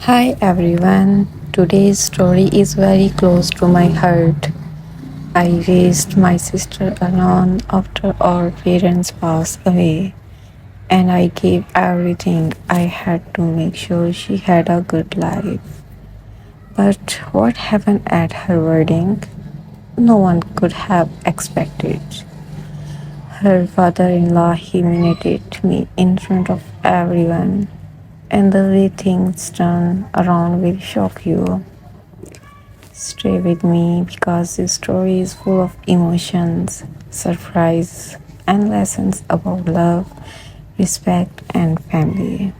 Hi everyone, today's story is very close to my heart. I raised my sister alone after our parents passed away, and I gave everything I had to make sure she had a good life. But what happened at her wedding? No one could have expected. Her father-in-law humiliated me in front of everyone, and the way things turned around will shock you. Stay with me because this story is full of emotions, surprise, and lessons about love, respect, and family.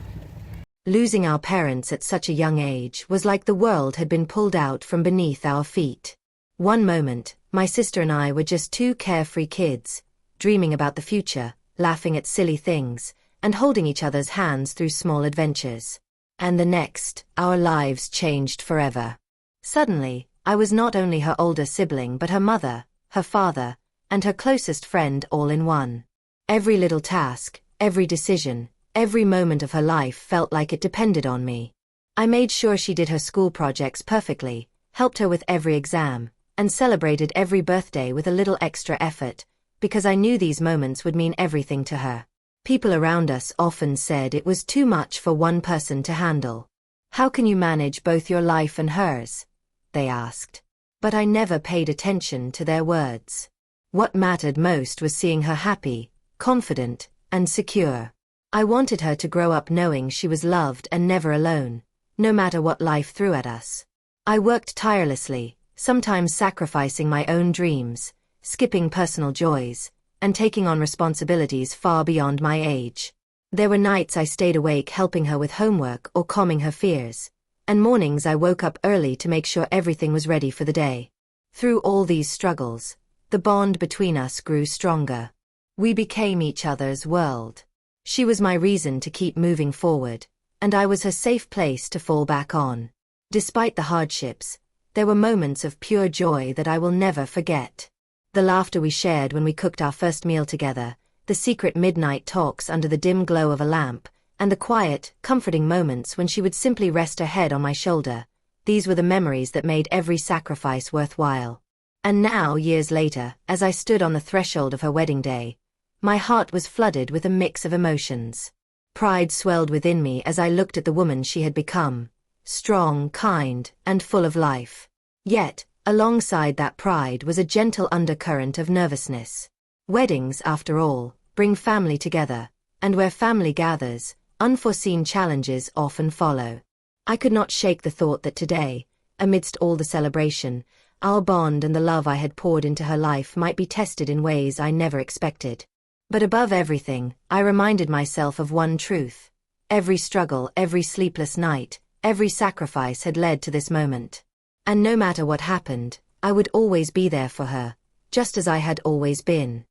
Losing our parents at such a young age was like the world had been pulled out from beneath our feet. One moment, my sister and I were just two carefree kids, dreaming about the future, laughing at silly things, and holding each other's hands through small adventures. And the next, our lives changed forever. Suddenly, I was not only her older sibling but her mother, her father, and her closest friend all in one. Every little task, every decision, every moment of her life felt like it depended on me. I made sure she did her school projects perfectly, helped her with every exam, and celebrated every birthday with a little extra effort, because I knew these moments would mean everything to her. People around us often said it was too much for one person to handle. "How can you manage both your life and hers?" they asked. But I never paid attention to their words. What mattered most was seeing her happy, confident, and secure. I wanted her to grow up knowing she was loved and never alone, no matter what life threw at us. I worked tirelessly, sometimes sacrificing my own dreams, skipping personal joys, and taking on responsibilities far beyond my age. There were nights I stayed awake helping her with homework or calming her fears, and mornings I woke up early to make sure everything was ready for the day. Through all these struggles, the bond between us grew stronger. We became each other's world. She was my reason to keep moving forward, and I was her safe place to fall back on. Despite the hardships, there were moments of pure joy that I will never forget. The laughter we shared when we cooked our first meal together, the secret midnight talks under the dim glow of a lamp, and the quiet, comforting moments when she would simply rest her head on my shoulder. These were the memories that made every sacrifice worthwhile. And now, years later, as I stood on the threshold of her wedding day, my heart was flooded with a mix of emotions. Pride swelled within me as I looked at the woman she had become, strong, kind, and full of life. Yet, alongside that pride was a gentle undercurrent of nervousness. Weddings, after all, bring family together, and where family gathers, unforeseen challenges often follow. I could not shake the thought that today, amidst all the celebration, our bond and the love I had poured into her life might be tested in ways I never expected. But above everything, I reminded myself of one truth. Every struggle, every sleepless night, every sacrifice had led to this moment. And no matter what happened, I would always be there for her, just as I had always been.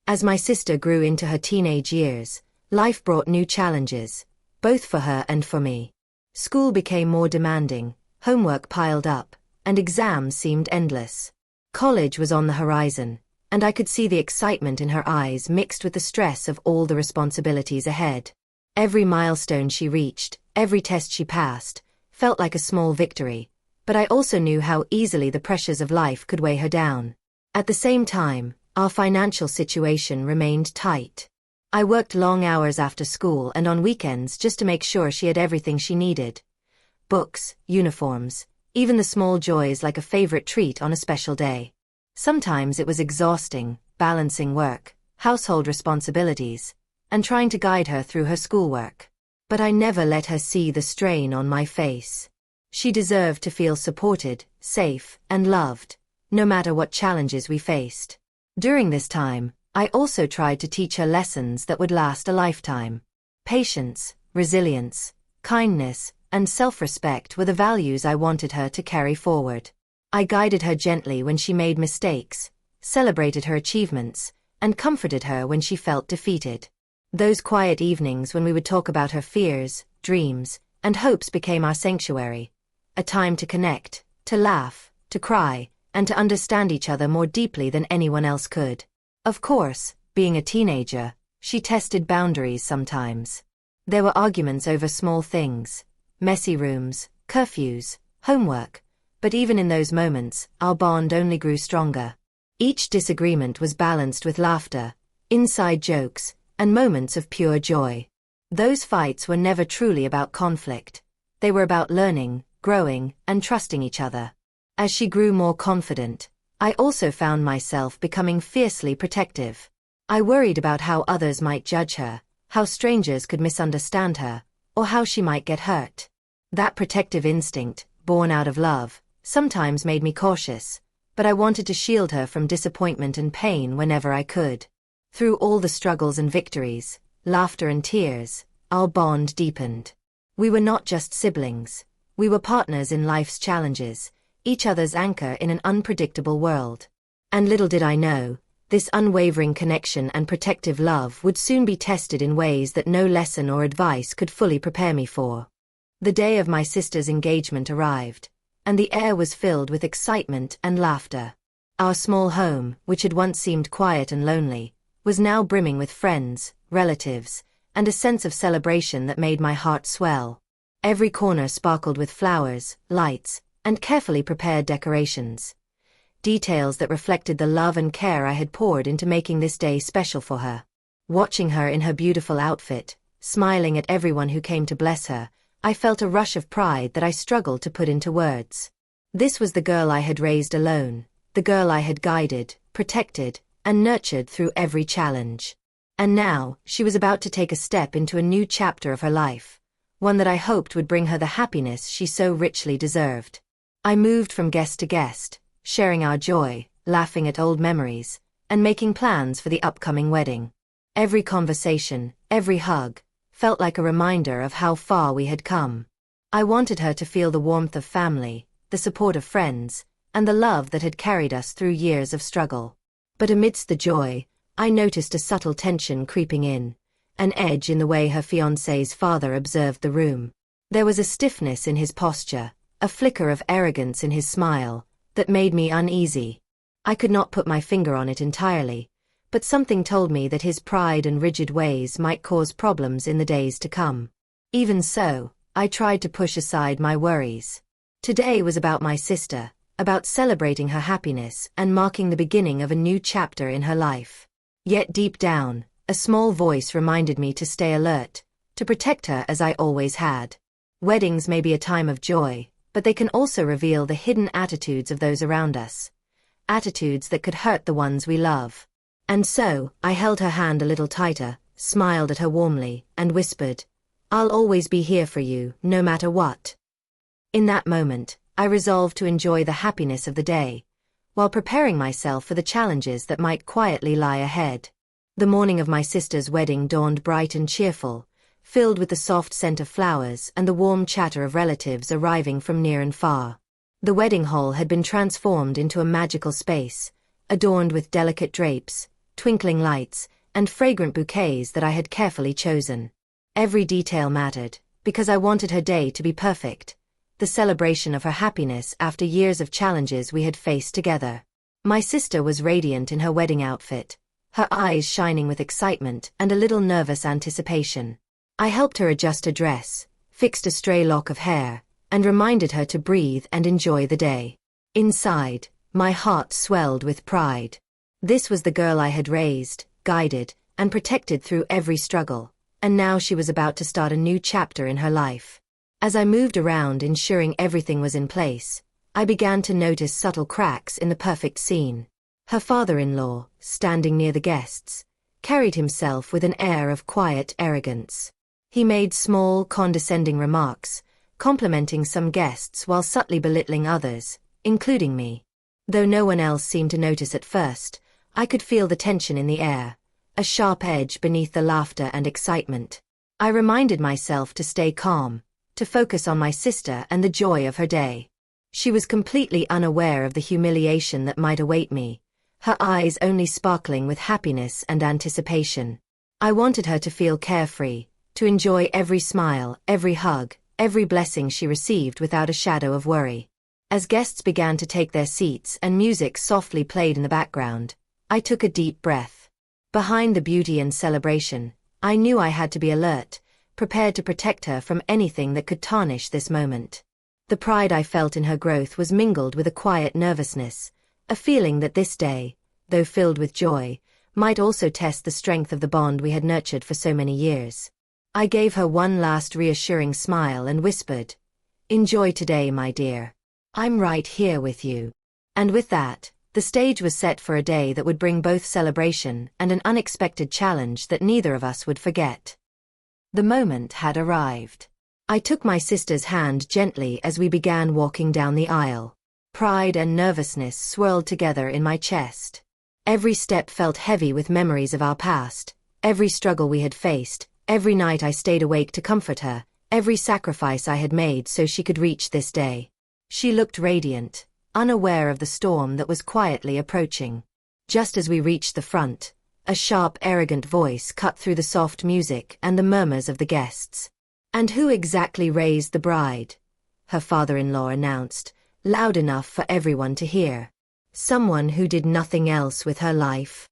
As my sister grew into her teenage years, life brought new challenges, both for her and for me. School became more demanding, homework piled up, and exams seemed endless. College was on the horizon, and I could see the excitement in her eyes mixed with the stress of all the responsibilities ahead. Every milestone she reached, every test she passed, felt like a small victory, but I also knew how easily the pressures of life could weigh her down. At the same time, our financial situation remained tight. I worked long hours after school and on weekends just to make sure she had everything she needed. Books, uniforms, even the small joys like a favorite treat on a special day. Sometimes it was exhausting, balancing work, household responsibilities, and trying to guide her through her schoolwork. But I never let her see the strain on my face. She deserved to feel supported, safe, and loved, no matter what challenges we faced. During this time, I also tried to teach her lessons that would last a lifetime. Patience, resilience, kindness, and self-respect were the values I wanted her to carry forward. I guided her gently when she made mistakes, celebrated her achievements, and comforted her when she felt defeated. Those quiet evenings when we would talk about her fears, dreams, and hopes became our sanctuary, a time to connect, to laugh, to cry, and to understand each other more deeply than anyone else could. Of course, being a teenager, she tested boundaries sometimes. There were arguments over small things, messy rooms, curfews, homework, but even in those moments, our bond only grew stronger. Each disagreement was balanced with laughter, inside jokes, and moments of pure joy. Those fights were never truly about conflict. They were about learning, growing, and trusting each other. As she grew more confident, I also found myself becoming fiercely protective. I worried about how others might judge her, how strangers could misunderstand her, or how she might get hurt. That protective instinct, born out of love, sometimes made me cautious, but I wanted to shield her from disappointment and pain whenever I could. Through all the struggles and victories, laughter and tears, our bond deepened. We were not just siblings. We were partners in life's challenges, each other's anchor in an unpredictable world. And little did I know, this unwavering connection and protective love would soon be tested in ways that no lesson or advice could fully prepare me for. The day of my sister's engagement arrived, and the air was filled with excitement and laughter. Our small home, which had once seemed quiet and lonely, was now brimming with friends, relatives, and a sense of celebration that made my heart swell. Every corner sparkled with flowers, lights, and carefully prepared decorations. Details that reflected the love and care I had poured into making this day special for her. Watching her in her beautiful outfit, smiling at everyone who came to bless her, I felt a rush of pride that I struggled to put into words. This was the girl I had raised alone, the girl I had guided, protected, and nurtured through every challenge. And now, she was about to take a step into a new chapter of her life, one that I hoped would bring her the happiness she so richly deserved. I moved from guest to guest, sharing our joy, laughing at old memories, and making plans for the upcoming wedding. Every conversation, every hug, felt like a reminder of how far we had come. I wanted her to feel the warmth of family, the support of friends, and the love that had carried us through years of struggle. But amidst the joy, I noticed a subtle tension creeping in, an edge in the way her fiancé's father observed the room. There was a stiffness in his posture, a flicker of arrogance in his smile, that made me uneasy. I could not put my finger on it entirely, but something told me that his pride and rigid ways might cause problems in the days to come. Even so, I tried to push aside my worries. Today was about my sister, about celebrating her happiness and marking the beginning of a new chapter in her life. Yet deep down, a small voice reminded me to stay alert, to protect her as I always had. Weddings may be a time of joy, but they can also reveal the hidden attitudes of those around us. Attitudes that could hurt the ones we love. And so, I held her hand a little tighter, smiled at her warmly, and whispered, "I'll always be here for you, no matter what." In that moment, I resolved to enjoy the happiness of the day, while preparing myself for the challenges that might quietly lie ahead. The morning of my sister's wedding dawned bright and cheerful, filled with the soft scent of flowers and the warm chatter of relatives arriving from near and far. The wedding hall had been transformed into a magical space, adorned with delicate drapes, twinkling lights, and fragrant bouquets that I had carefully chosen. Every detail mattered, because I wanted her day to be perfect, the celebration of her happiness after years of challenges we had faced together. My sister was radiant in her wedding outfit, her eyes shining with excitement and a little nervous anticipation. I helped her adjust her dress, fixed a stray lock of hair, and reminded her to breathe and enjoy the day. Inside, my heart swelled with pride. This was the girl I had raised, guided, and protected through every struggle, and now she was about to start a new chapter in her life. As I moved around ensuring everything was in place, I began to notice subtle cracks in the perfect scene. Her father-in-law, standing near the guests, carried himself with an air of quiet arrogance. He made small, condescending remarks, complimenting some guests while subtly belittling others, including me. Though no one else seemed to notice at first, I could feel the tension in the air, a sharp edge beneath the laughter and excitement. I reminded myself to stay calm, to focus on my sister and the joy of her day. She was completely unaware of the humiliation that might await me, her eyes only sparkling with happiness and anticipation. I wanted her to feel carefree, to enjoy every smile, every hug, every blessing she received without a shadow of worry. As guests began to take their seats and music softly played in the background, I took a deep breath. Behind the beauty and celebration, I knew I had to be alert, prepared to protect her from anything that could tarnish this moment. The pride I felt in her growth was mingled with a quiet nervousness, a feeling that this day, though filled with joy, might also test the strength of the bond we had nurtured for so many years. I gave her one last reassuring smile and whispered, "Enjoy today, my dear. I'm right here with you." And with that, the stage was set for a day that would bring both celebration and an unexpected challenge that neither of us would forget. The moment had arrived. I took my sister's hand gently as we began walking down the aisle. Pride and nervousness swirled together in my chest. Every step felt heavy with memories of our past, every struggle we had faced, every night I stayed awake to comfort her, every sacrifice I had made so she could reach this day. She looked radiant, unaware of the storm that was quietly approaching. Just as we reached the front, a sharp, arrogant voice cut through the soft music and the murmurs of the guests. "And who exactly raised the bride?" her father-in-law announced, loud enough for everyone to hear. "Someone who did nothing else with her life."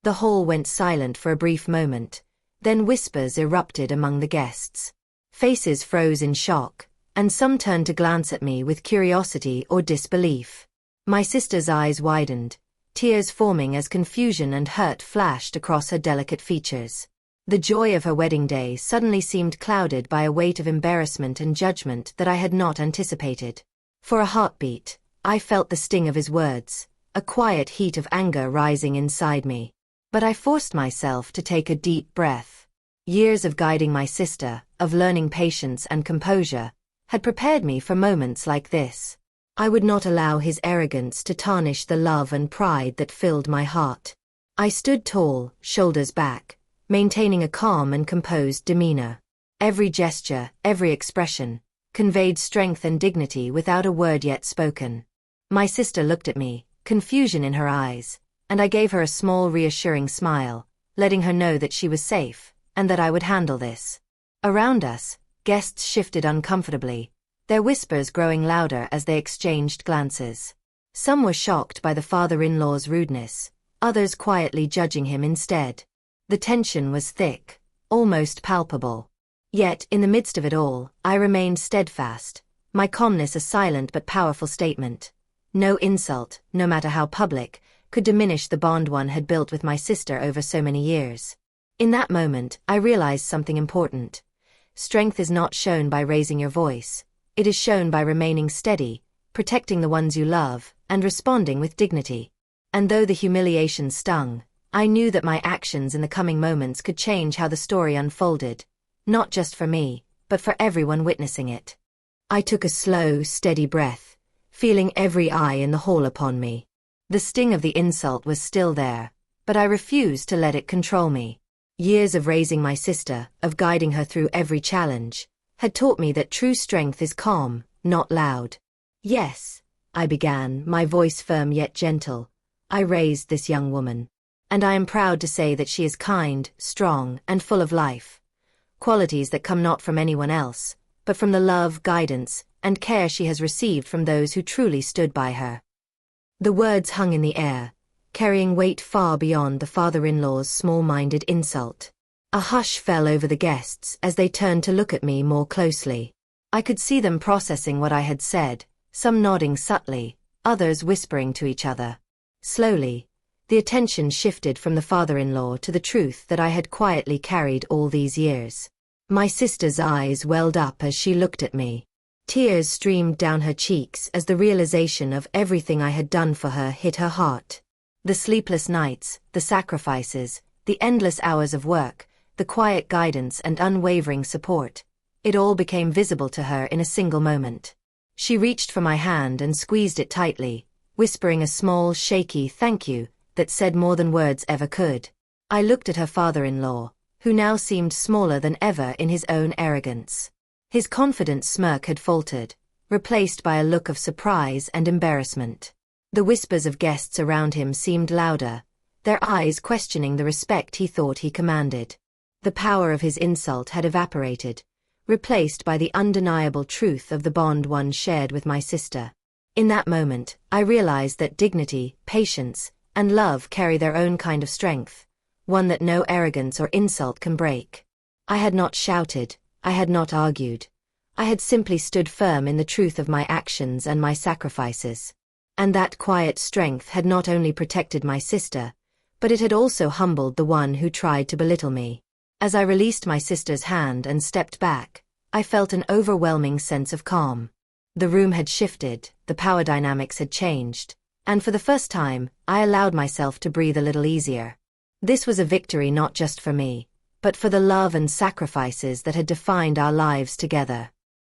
The hall went silent for a brief moment, then whispers erupted among the guests. Faces froze in shock, and some turned to glance at me with curiosity or disbelief. My sister's eyes widened, tears forming as confusion and hurt flashed across her delicate features. The joy of her wedding day suddenly seemed clouded by a weight of embarrassment and judgment that I had not anticipated. For a heartbeat, I felt the sting of his words, a quiet heat of anger rising inside me. But I forced myself to take a deep breath. Years of guiding my sister, of learning patience and composure, had prepared me for moments like this. I would not allow his arrogance to tarnish the love and pride that filled my heart. I stood tall, shoulders back, maintaining a calm and composed demeanor. Every gesture, every expression, conveyed strength and dignity without a word yet spoken. My sister looked at me, confusion in her eyes, and I gave her a small reassuring smile, letting her know that she was safe, and that I would handle this. Around us, guests shifted uncomfortably, their whispers growing louder as they exchanged glances. Some were shocked by the father-in-law's rudeness, others quietly judging him instead. The tension was thick, almost palpable. Yet, in the midst of it all, I remained steadfast, my calmness a silent but powerful statement. No insult, no matter how public, could diminish the bond one had built with my sister over so many years. In that moment, I realized something important. Strength is not shown by raising your voice. It is shown by remaining steady, protecting the ones you love, and responding with dignity. And though the humiliation stung, I knew that my actions in the coming moments could change how the story unfolded, not just for me, but for everyone witnessing it. I took a slow, steady breath, feeling every eye in the hall upon me. The sting of the insult was still there, but I refused to let it control me. Years of raising my sister, of guiding her through every challenge, had taught me that true strength is calm, not loud. "Yes," I began, my voice firm yet gentle, "I raised this young woman. And I am proud to say that she is kind, strong, and full of life. Qualities that come not from anyone else, but from the love, guidance, and care she has received from those who truly stood by her." The words hung in the air, carrying weight far beyond the father-in-law's small-minded insult. A hush fell over the guests as they turned to look at me more closely. I could see them processing what I had said, some nodding subtly, others whispering to each other. Slowly, the attention shifted from the father-in-law to the truth that I had quietly carried all these years. My sister's eyes welled up as she looked at me. Tears streamed down her cheeks as the realization of everything I had done for her hit her heart. The sleepless nights, the sacrifices, the endless hours of work, the quiet guidance and unwavering support, it all became visible to her in a single moment. She reached for my hand and squeezed it tightly, whispering a small, shaky thank you that said more than words ever could. I looked at her father-in-law, who now seemed smaller than ever in his own arrogance. His confident smirk had faltered, replaced by a look of surprise and embarrassment. The whispers of guests around him seemed louder, their eyes questioning the respect he thought he commanded. The power of his insult had evaporated, replaced by the undeniable truth of the bond one shared with my sister. In that moment, I realized that dignity, patience, and love carry their own kind of strength, one that no arrogance or insult can break. I had not shouted, I had not argued. I had simply stood firm in the truth of my actions and my sacrifices. And that quiet strength had not only protected my sister, but it had also humbled the one who tried to belittle me. As I released my sister's hand and stepped back, I felt an overwhelming sense of calm. The room had shifted, the power dynamics had changed, and for the first time, I allowed myself to breathe a little easier. This was a victory not just for me, but for the love and sacrifices that had defined our lives together.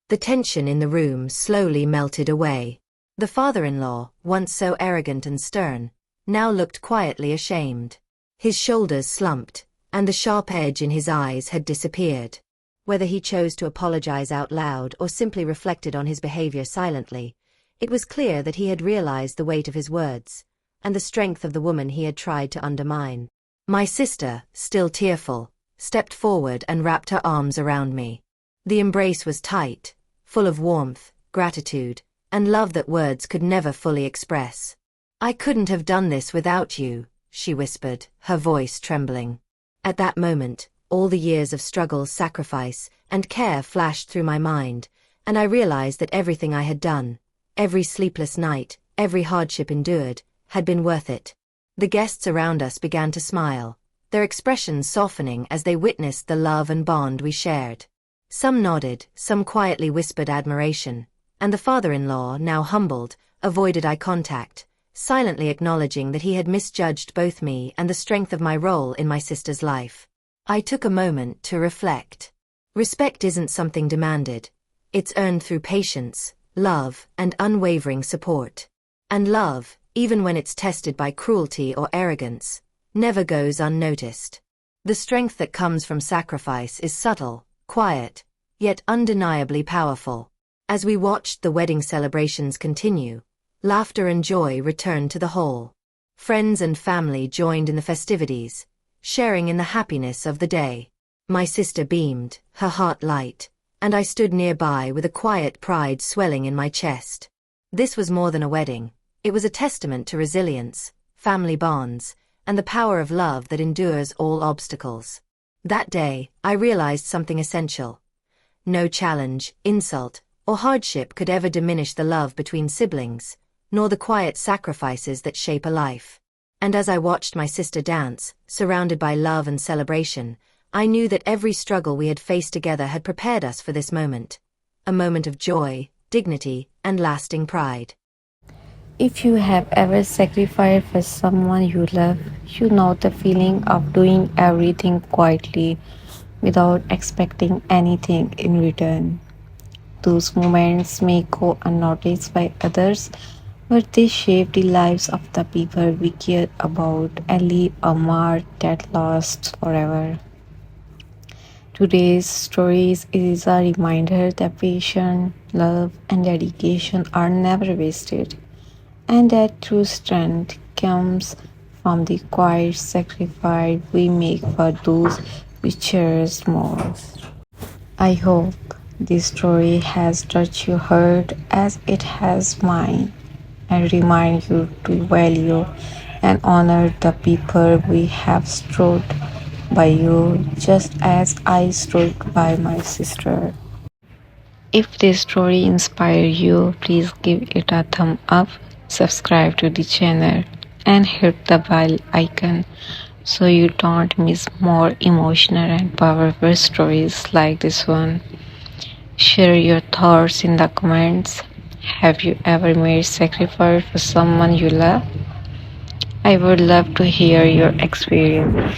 The tension in the room slowly melted away. The father-in-law, once so arrogant and stern, now looked quietly ashamed. His shoulders slumped, and the sharp edge in his eyes had disappeared. Whether he chose to apologize out loud or simply reflected on his behavior silently, it was clear that he had realized the weight of his words, and the strength of the woman he had tried to undermine. My sister, still tearful, stepped forward and wrapped her arms around me. The embrace was tight, full of warmth, gratitude, and love that words could never fully express. "I couldn't have done this without you," she whispered, her voice trembling. At that moment, all the years of struggle, sacrifice, and care flashed through my mind, and I realized that everything I had done, every sleepless night, every hardship endured, had been worth it. The guests around us began to smile, their expressions softening as they witnessed the love and bond we shared. Some nodded, some quietly whispered admiration, and the father-in-law, now humbled, avoided eye contact, silently acknowledging that he had misjudged both me and the strength of my role in my sister's life. I took a moment to reflect. Respect isn't something demanded. It's earned through patience, love, and unwavering support. And love, even when it's tested by cruelty or arrogance, never goes unnoticed. The strength that comes from sacrifice is subtle, quiet, yet undeniably powerful. As we watched the wedding celebrations continue, laughter and joy returned to the hall. Friends and family joined in the festivities, sharing in the happiness of the day. My sister beamed, her heart light, and I stood nearby with a quiet pride swelling in my chest. This was more than a wedding. It was a testament to resilience, family bonds, and the power of love that endures all obstacles. That day, I realized something essential. No challenge, insult, or hardship could ever diminish the love between siblings, nor the quiet sacrifices that shape a life. And as I watched my sister dance, surrounded by love and celebration, I knew that every struggle we had faced together had prepared us for this moment. A moment of joy, dignity, and lasting pride. If you have ever sacrificed for someone you love, you know the feeling of doing everything quietly without expecting anything in return. Those moments may go unnoticed by others, but they shape the lives of the people we care about and leave a mark that lasts forever. Today's stories is a reminder that patience, love, and dedication are never wasted, and that true strength comes from the quiet sacrifice we make for those we cherish most. I hope this story has touched your heart as it has mine, and remind you to value and honor the people we have stood by you just as I stood by my sister. If this story inspired you, please give it a thumb up, subscribe to the channel, and hit the bell icon so you don't miss more emotional and powerful stories like this one. Share your thoughts in the comments. Have you ever made sacrifice for someone you love? I would love to hear your experience.